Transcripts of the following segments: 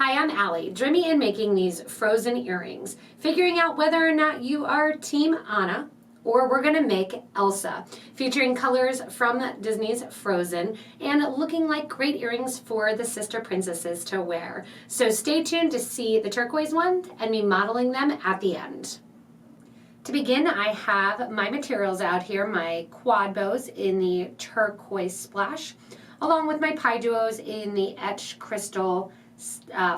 Hi, I'm Allie. Join me in making these frozen earrings, figuring out whether or not you are Team Anna or we're going to make Elsa, featuring colors from Disney's Frozen and looking like great earrings for the sister princesses to wear. So stay tuned to see the turquoise one and me modeling them at the end. To begin, I have my materials out here, my QuadBows in the turquoise splash, along with my PieDuos in the etched crystal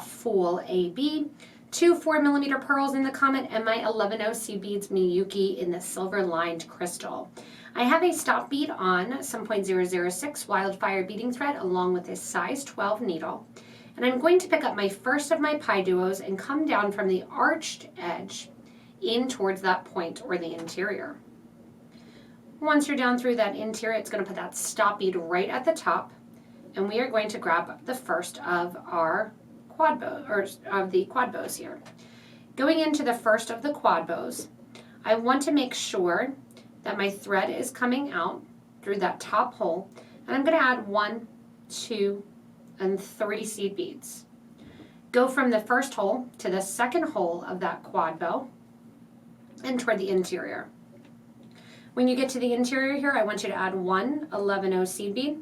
Full AB, 2 4mm pearls in the Comet, and my 11.0 beads Miyuki in the silver lined crystal. I have a stop bead on some .006 wildfire beading thread along with a size 12 needle. And I'm going to pick up my first of my PieDuos and come down from the arched edge in towards that point or the interior. Once you're down through that interior, it's going to put that stop bead right at the top. And we are going to grab the first of our QuadBow, or of the QuadBows here. Going into the first of the QuadBows, I want to make sure that my thread is coming out through that top hole, and I'm going to add 1, 2, and 3 seed beads. Go from the first hole to the second hole of that QuadBow and toward the interior. When you get to the interior here, I want you to add 1 11.0 seed bead,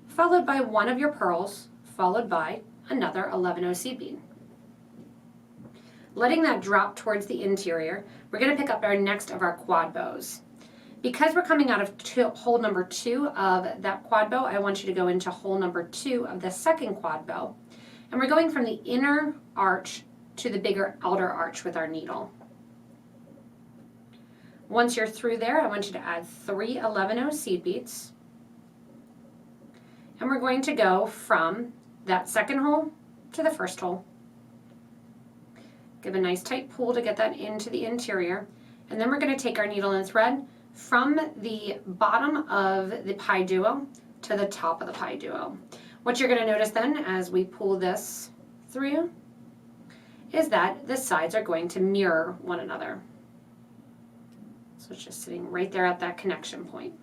followed by one of your pearls, followed by another 11.0 seed bead. Letting that drop towards the interior, we're going to pick up our next of our QuadBows. Because we're coming out of hole number 2 of that QuadBow, I want you to go into hole number 2 of the second QuadBow. And we're going from the inner arch to the bigger outer arch with our needle. Once you're through there, I want you to add 3 11.0 seed beads. And we're going to go from that second hole to the first hole. Give a nice tight pull to get that into the interior. And then we're going to take our needle and thread from the bottom of the PieDuo to the top of the PieDuo. What you're going to notice then as we pull this through is that the sides are going to mirror one another. So it's just sitting right there at that connection point.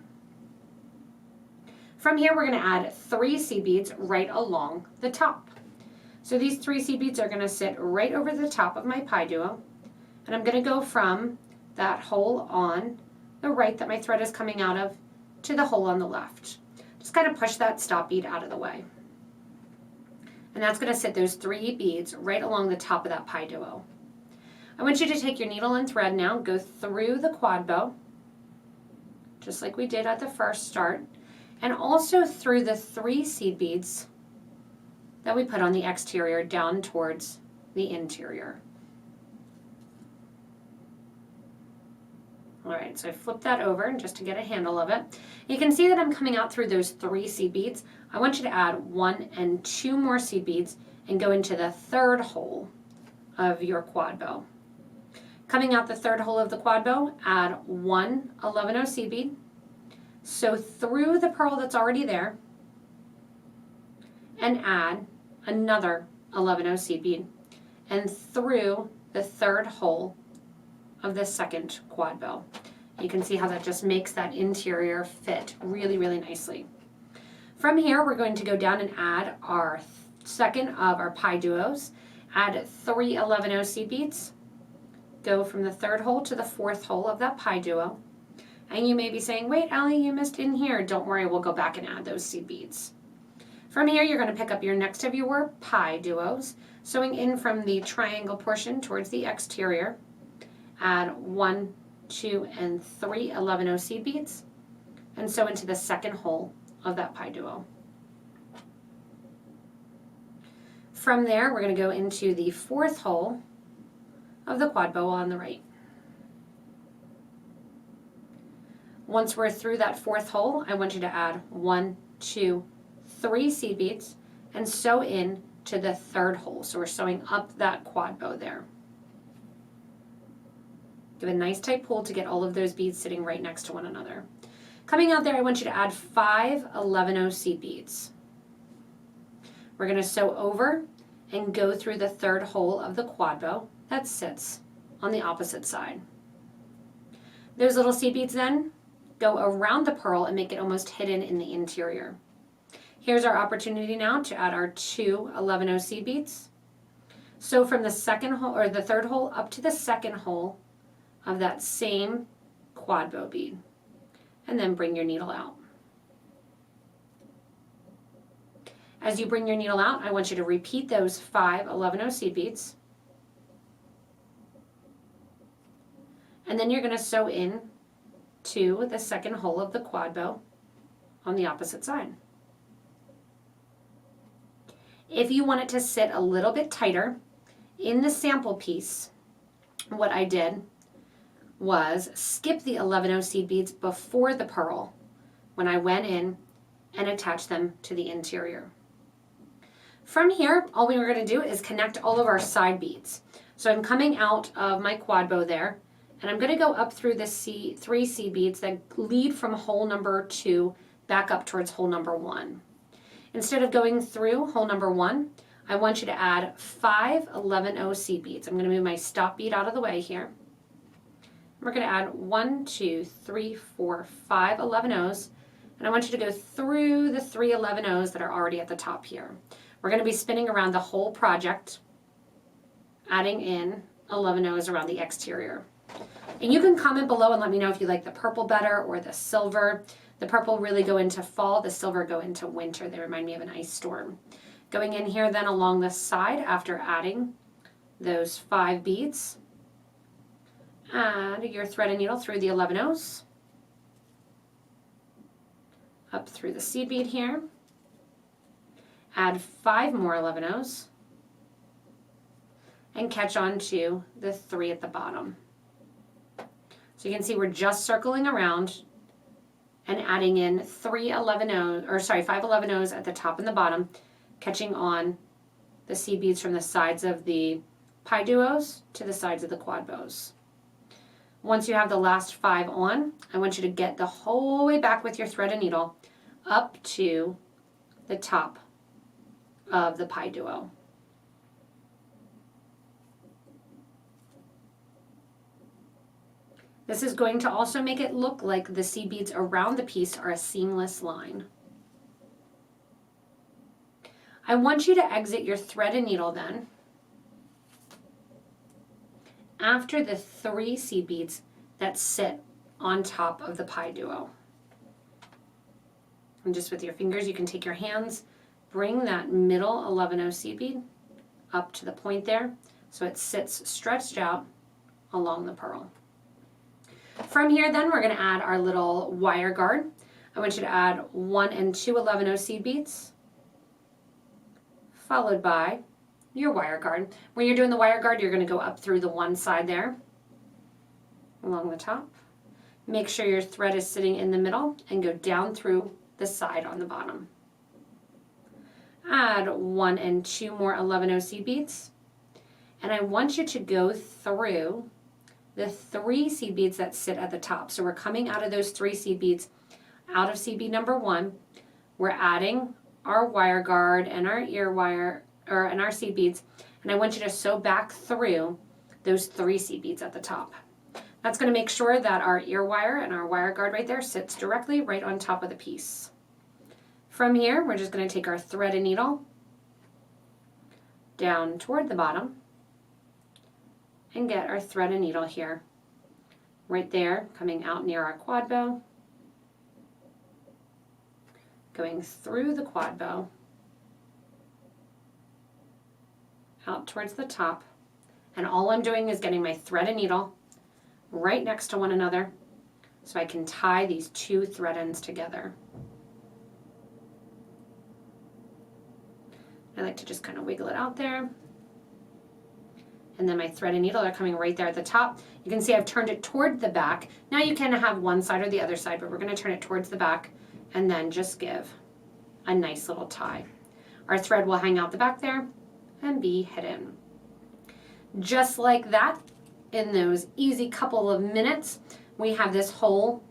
From here, we're going to add 3 seed beads right along the top. So these 3 seed beads are going to sit right over the top of my PieDuo. And I'm going to go from that hole on the right that my thread is coming out of to the hole on the left. Just kind of push that stop bead out of the way. And that's going to sit those 3 beads right along the top of that PieDuo. I want you to take your needle and thread now, go through the QuadBow, just like we did at the first start, and also through the 3 seed beads that we put on the exterior down towards the interior. All right, so I flipped that over just to get a handle of it. You can see that I'm coming out through those 3 seed beads. I want you to add 1 and 2 more seed beads and go into the third hole of your QuadBow. Coming out the third hole of the QuadBow, add 1 11.0 seed bead. Sew through the pearl that's already there and add another 11.0 seed bead and through the third hole of the second QuadBow. You can see how that just makes that interior fit really, really nicely. From here, we're going to go down and add our second of our PieDuos. Add 3 11.0 seed beads. Go from the third hole to the fourth hole of that PieDuo. And you may be saying, wait, Allie, you missed in here. Don't worry, we'll go back and add those seed beads. From here, you're going to pick up your next of your PieDuos, sewing in from the triangle portion towards the exterior. Add 1, 2, and 3 11.0 seed beads, and sew into the second hole of that PieDuo. From there, we're going to go into the fourth hole of the QuadBow on the right. Once we're through that fourth hole, I want you to add 1, 2, 3 seed beads and sew in to the third hole. So we're sewing up that QuadBow there. Give a nice tight pull to get all of those beads sitting right next to one another. Coming out there, I want you to add 5 11.0 seed beads. We're going to sew over and go through the third hole of the QuadBow that sits on the opposite side. Those little seed beads then go around the pearl and make it almost hidden in the interior. Here's our opportunity now to add our 2 11.0 seed beads. So from the second hole or the third hole up to the second hole of that same quad bow bead, and then bring your needle out. As you bring your needle out, I want you to repeat those 5 11-0 seed beads. And then you're going to sew in to the second hole of the quad bow on the opposite side. If you want it to sit a little bit tighter, in the sample piece, what I did was skip the 11-0 seed beads before the pearl when I went in and attached them to the interior. From here, all we were going to do is connect all of our side beads. So I'm coming out of my quad bow there, and I'm going to go up through the 3 seed beads that lead from hole number 2 back up towards hole number 1. Instead of going through hole number 1, I want you to add 5 11-0 seed beads. I'm going to move my stop bead out of the way here. We're going to add 1, 2, 3, 4, 5 11-0s, and I want you to go through the 3 11-0s that are already at the top here. We're going to be spinning around the whole project, adding in 11-0s around the exterior. And you can comment below and let me know if you like the purple better or the silver. The purple really go into fall, the silver go into winter. They remind me of an ice storm. Going in here then along the side after adding those 5 beads, add your thread and needle through the 11-0s, up through the seed bead here, add 5 more 11-0s, and catch on to the 3 at the bottom. So you can see we're just circling around and adding in 5 11-0s at the top and the bottom, catching on the seed beads from the sides of the PieDuos to the sides of the QuadBows. Once you have the last 5 on, I want you to get the whole way back with your thread and needle up to the top of the PieDuo. This is going to also make it look like the seed beads around the piece are a seamless line. I want you to exit your thread and needle then after the 3 seed beads that sit on top of the PieDuo. And just with your fingers, you can take your hands, bring that middle 11-0 seed bead up to the point there so it sits stretched out along the pearl. From here then, we're going to add our little wire guard. I want you to add 1 and 2 11-0 seed beads, followed by your wire guard. When you're doing the wire guard, you're going to go up through the one side there, along the top. Make sure your thread is sitting in the middle and go down through the side on the bottom. Add 1 and 2 more 11-0 seed beads, and I want you to go through the 3 seed beads that sit at the top. So we're coming out of those 3 seed beads, out of seed bead number 1. We're adding our wire guard and our ear wire, and our seed beads, and I want you to sew back through those 3 seed beads at the top. That's going to make sure that our ear wire and our wire guard right there sits directly right on top of the piece. From here, we're just going to take our thread and needle down toward the bottom and get our thread and needle here, right there, coming out near our quad bow, going through the quad bow, out towards the top, and all I'm doing is getting my thread and needle right next to one another so I can tie these 2 thread ends together. I like to just kind of wiggle it out there. And then my thread and needle are coming right there at the top. You can see I've turned it toward the back. Now you can have one side or the other side, but we're going to turn it towards the back and then just give a nice little tie. Our thread will hang out the back there and be hidden. Just like that, in those easy couple of minutes, we have this whole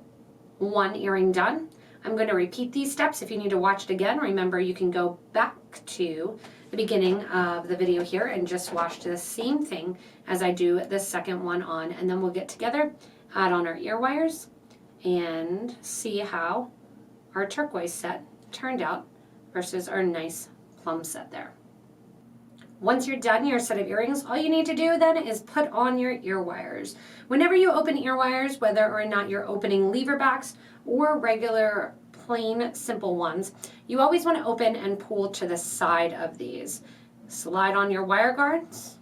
1 earring done. I'm going to repeat these steps. If you need to watch it again, remember you can go back to the beginning of the video here and just watch the same thing as I do the second one on, and then we'll get together, add on our ear wires, and see how our turquoise set turned out versus our nice plum set there. Once you're done your set of earrings, all you need to do then is put on your ear wires. Whenever you open ear wires, whether or not you're opening lever backs or regular plain simple ones, you always want to open and pull to the side of these. Slide on your wire guards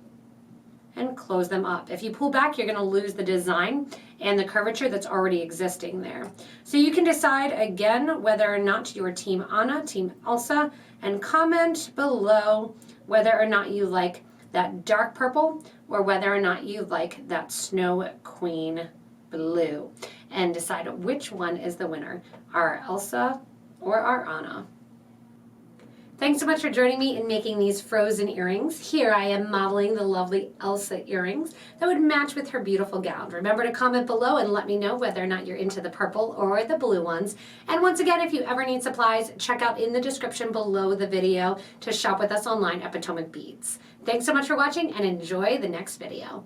and close them up. If you pull back, you're going to lose the design and the curvature that's already existing there. So you can decide again whether or not you're Team Anna, Team Elsa, and comment below whether or not you like that dark purple or whether or not you like that Snow Queen blue, and decide which one is the winner, our Elsa or our Anna. Thanks so much for joining me in making these frozen earrings. Here I am modeling the lovely Elsa earrings that would match with her beautiful gown. Remember to comment below and let me know whether or not you're into the purple or the blue ones. And once again, if you ever need supplies, check out in the description below the video to shop with us online at Potomac Beads. Thanks so much for watching and enjoy the next video.